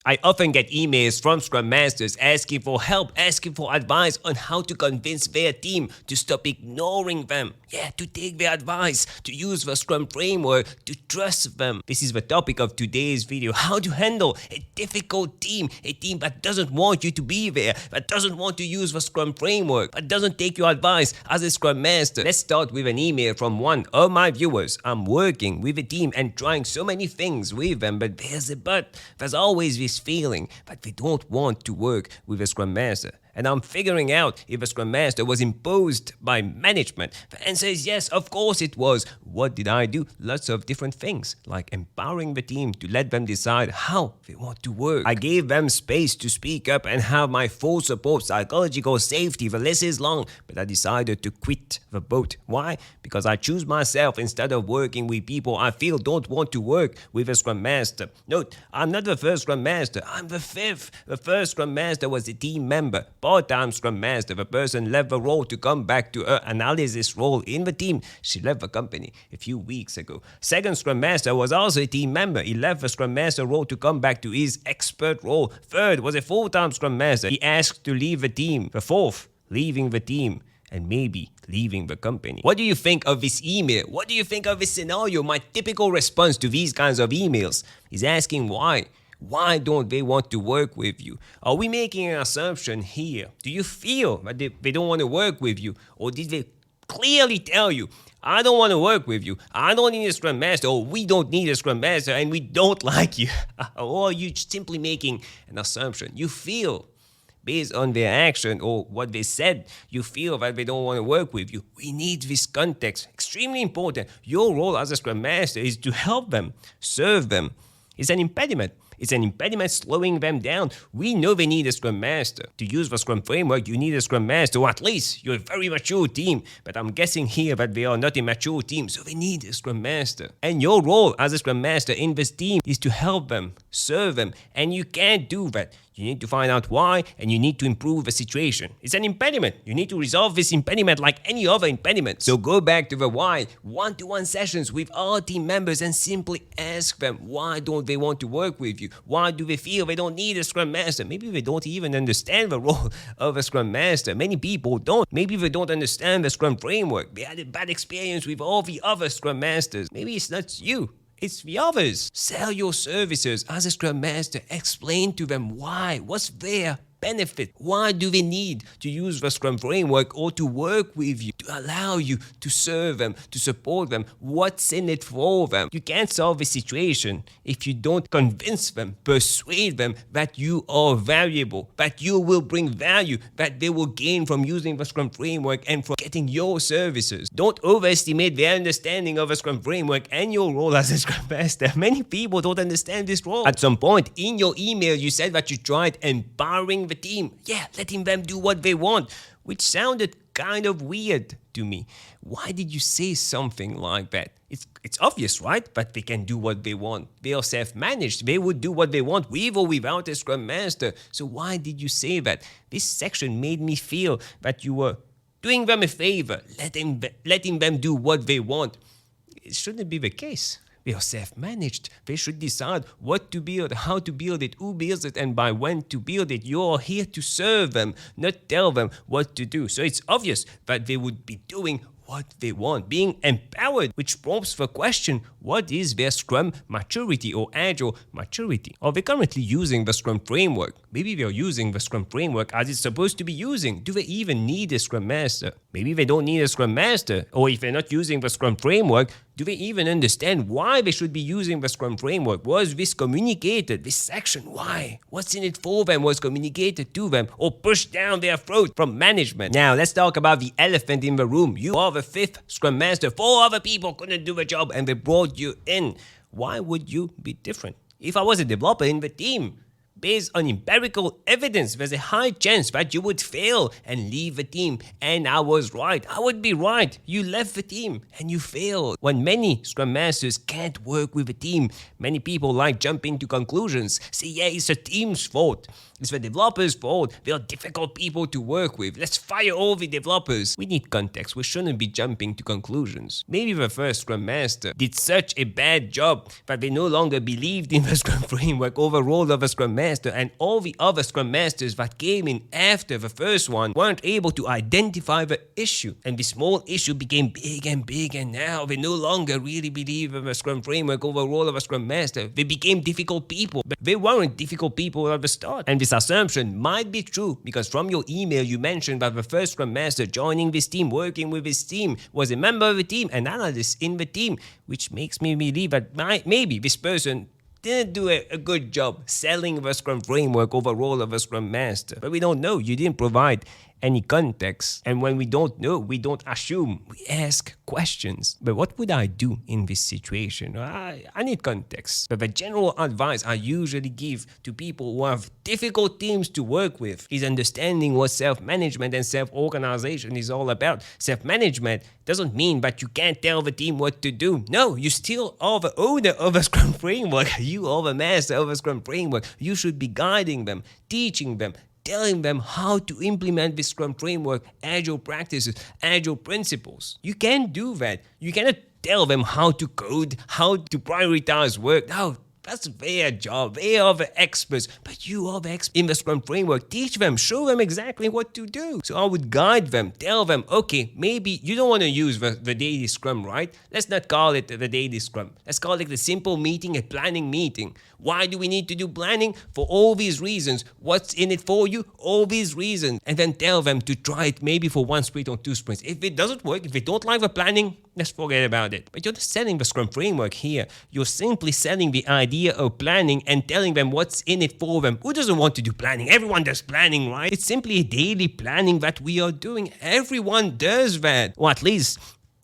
I often get emails from Scrum Masters asking for help, asking for advice on how to convince their team to stop ignoring them. Yeah, to take their advice, to use the Scrum framework, to trust them. This is the topic of today's video. How to handle a difficult team, a team that doesn't want you to be there, that doesn't want to use the Scrum framework, that doesn't take your advice as a Scrum Master. Let's start with an email from one of my viewers. I'm working with a team and trying so many things with them, but there's a but. There's always this feeling that they don't want to work with a Scrum Master. And I'm figuring out if a Scrum Master was imposed by management. The answer is yes, of course it was. What did I do? Lots of different things, like empowering the team to let them decide how they want to work. I gave them space to speak up and have my full support, psychological safety. The list is long, but I decided to quit the boat. Why? Because I choose myself instead of working with people I feel don't want to work with a Scrum Master. Note, I'm not the first Scrum Master, I'm the fifth. The first Scrum Master was a team member. Part-time Scrum Master, the person left the role to come back to her analysis role in the team. She left the company a few weeks ago. Second Scrum Master was also a team member. He left the Scrum Master role to come back to his expert role. Third was a full-time Scrum Master. He asked to leave the team. The fourth, leaving the team and maybe leaving the company. What do you think of this email? What do you think of this scenario? My typical response to these kinds of emails is asking why. Why don't they want to work with you? Are we making an assumption here? Do you feel that they don't want to work with you? Or did they clearly tell you, I don't want to work with you, I don't need a Scrum Master, or we don't need a Scrum Master and we don't like you? Or are you simply making an assumption? You feel, based on their action or what they said, you feel that they don't want to work with you. We need this context. Extremely important. Your role as a Scrum Master is to help them, serve them. It's an impediment. It's an impediment slowing them down. We know they need a Scrum Master. To use the Scrum framework, you need a Scrum Master, or at least you're a very mature team. But I'm guessing here that they are not a mature team, so they need a Scrum Master. And your role as a Scrum Master in this team is to help them, serve them, and you can't do that. You need to find out why, and you need to improve the situation. It's an impediment. You need to resolve this impediment like any other impediment. So go back to the why, one-to-one sessions with all team members and simply ask them, why don't they want to work with you? Why do they feel they don't need a Scrum Master? Maybe they don't even understand the role of a Scrum Master. Many people don't. Maybe they don't understand the Scrum framework. They had a bad experience with all the other Scrum Masters. Maybe it's not you. It's the others. Sell your services as a Scrum Master. Explain to them why. What's their benefit? Why do they need to use the Scrum framework or to work with you, to allow you to serve them, to support them? What's in it for them? You can't solve a situation if you don't convince them, persuade them that you are valuable, that you will bring value, that they will gain from using the Scrum framework and from getting your services. Don't overestimate their understanding of a Scrum framework and your role as a Scrum Master. Many people don't understand this role. At some point in your email, you said that you tried empowering the team. Yeah, letting them do what they want, which sounded kind of weird to me. Why did you say something like that? It's obvious, right? That they can do what they want. They are self-managed. They would do what they want with or without a Scrum Master. So why did you say that? This section made me feel that you were doing them a favor, letting them do what they want. It shouldn't be the case. They are self-managed. They should decide what to build, how to build it, who builds it, and by when to build it. You are here to serve them, not tell them what to do. So it's obvious that they would be doing what they want, being empowered, which prompts the question, what is their Scrum maturity or Agile maturity? Are they currently using the Scrum framework? Maybe they're using the Scrum framework as it's supposed to be using. Do they even need a Scrum Master? Maybe they don't need a Scrum Master. Or if they're not using the Scrum framework, do they even understand why they should be using the Scrum framework? Was this communicated, this section? Why? What's in it for them? Was communicated to them or pushed down their throat from management? Now, let's talk about the elephant in the room. You are the fifth Scrum Master. 4 other people couldn't do the job and they brought you in. Why would you be different? If I was a developer in the team, based on empirical evidence, there's a high chance that you would fail and leave the team. And I was right. I would be right. You left the team and you failed. When many Scrum Masters can't work with a team, many people like jump into conclusions. Say, yeah, it's a team's fault. It's the developers' fault. They are difficult people to work with. Let's fire all the developers. We need context. We shouldn't be jumping to conclusions. Maybe the first Scrum Master did such a bad job that they no longer believed in the Scrum framework or the role of a Scrum Master, and all the other Scrum Masters that came in after the first one weren't able to identify the issue. And the small issue became big, and now they no longer really believe in the Scrum framework or the role of a Scrum Master. They became difficult people, but they weren't difficult people at the start. And this assumption might be true because from your email you mentioned that the first Scrum Master joining this team, working with his team, was a member of the team, an analyst in the team, which makes me believe that maybe this person didn't do a good job selling the Scrum framework or the role of a Scrum Master. But we don't know. You didn't provide any context. And when we don't know, we don't assume. We ask questions. But what would I do in this situation? I need context. But the general advice I usually give to people who have difficult teams to work with is understanding what self-management and self-organization is all about. Self-management doesn't mean that you can't tell the team what to do. No, you still are the owner of a Scrum framework. You are the master of a Scrum framework. You should be guiding them, teaching them, telling them how to implement this Scrum framework, Agile practices, Agile principles. You can't do that. You cannot tell them how to code, how to prioritize work. No, that's their job. They are the experts, but you are the expert in the Scrum framework. Teach them, show them exactly what to do. So I would guide them, tell them, okay, maybe you don't want to use the daily Scrum, right? Let's not call it the daily Scrum. Let's call it the simple meeting, a planning meeting. Why do we need to do planning? For all these reasons. What's in it for you? All these reasons. And then tell them to try it maybe for 1 sprint or 2 sprints. If it doesn't work, if they don't like the planning, let's forget about it. But you're not selling the Scrum framework here. You're simply selling the idea of planning and telling them what's in it for them. Who doesn't want to do planning? Everyone does planning, right? It's simply a daily planning that we are doing. Everyone does that. Or at least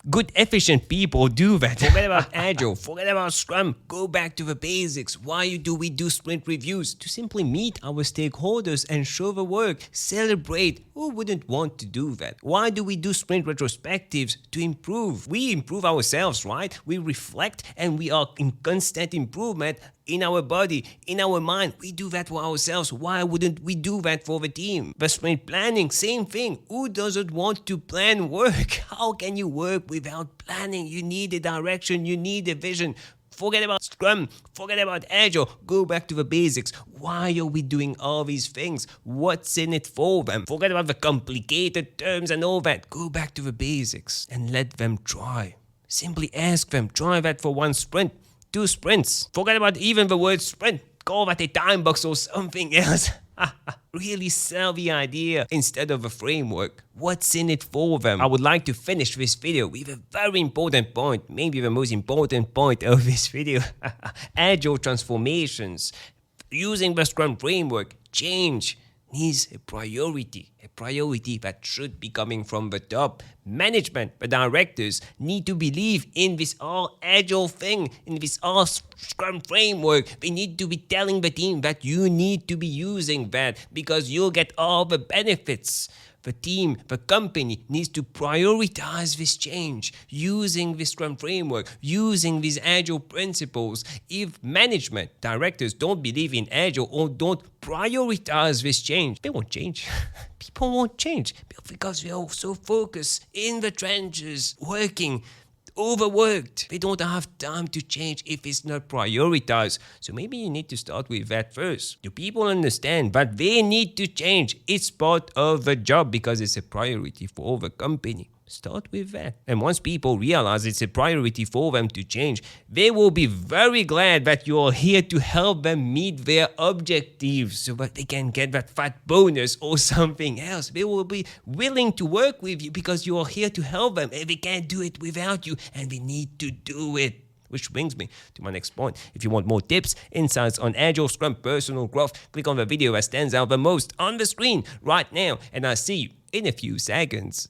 good, efficient people do that. Forget about Agile. Forget about Scrum. Go back to the basics. Why do we do sprint reviews? To simply meet our stakeholders and show the work. Celebrate. Who wouldn't want to do that? Why do we do sprint retrospectives? To improve. We improve ourselves, right? We reflect and we are in constant improvement in our body, in our mind. We do that for ourselves. Why wouldn't we do that for the team? The sprint planning, same thing. Who doesn't want to plan work? How can you work without planning? You need a direction, you need a vision. Forget about Scrum, forget about Agile, go back to the basics. Why are we doing all these things? What's in it for them? Forget about the complicated terms and all that. Go back to the basics and let them try. Simply ask them, try that for 1 sprint. 2 sprints. Forget about even the word sprint. Call that a time box or something else. Really sell the idea instead of a framework. What's in it for them? I would like to finish this video with a very important point, maybe the most important point of this video. Agile transformations. Using the Scrum framework, change needs a priority that should be coming from the top. Management, the directors, need to believe in this all Agile thing, in this all Scrum framework. They need to be telling the team that you need to be using that because you'll get all the benefits. The team, the company needs to prioritize this change, using this Scrum framework, using these Agile principles. If management, directors don't believe in Agile or don't prioritize this change, they won't change. People won't change because they are so focused in the trenches, working, overworked. They don't have time to change if it's not prioritized. So maybe you need to start with that first. Do people understand that they need to change? It's part of the job because it's a priority for the company. Start with that. And once people realize it's a priority for them to change, they will be very glad that you are here to help them meet their objectives so that they can get that fat bonus or something else. They will be willing to work with you because you are here to help them and they can't do it without you and they need to do it. Which brings me to my next point. If you want more tips, insights on Agile, Scrum, personal growth, click on the video that stands out the most on the screen right now and I'll see you in a few seconds.